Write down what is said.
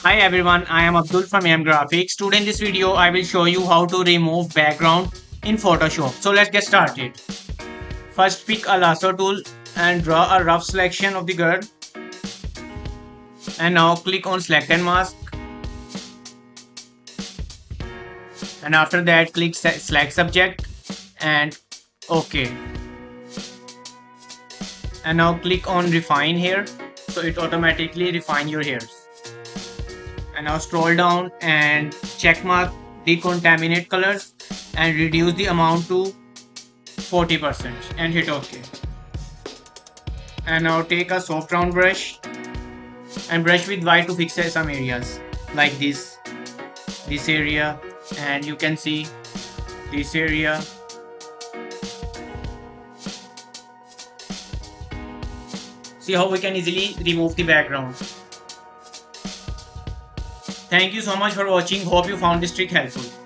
Hi everyone, I am Abdul from AM Graphix. Today in this video, I will show you how to remove background in Photoshop. So let's get started. First pick a lasso tool and draw a rough selection of the girl. And now click on select and mask. And after that click select subject and OK. And now click on refine hair. So it automatically refine your hairs. And now scroll down and check mark decontaminate colors and reduce the amount to 40% and hit OK. And now take a soft round brush and brush with white to fix some areas like this area, and you can see this area. See how we can easily remove the background. Thank you so much for watching. Hope you found this trick helpful.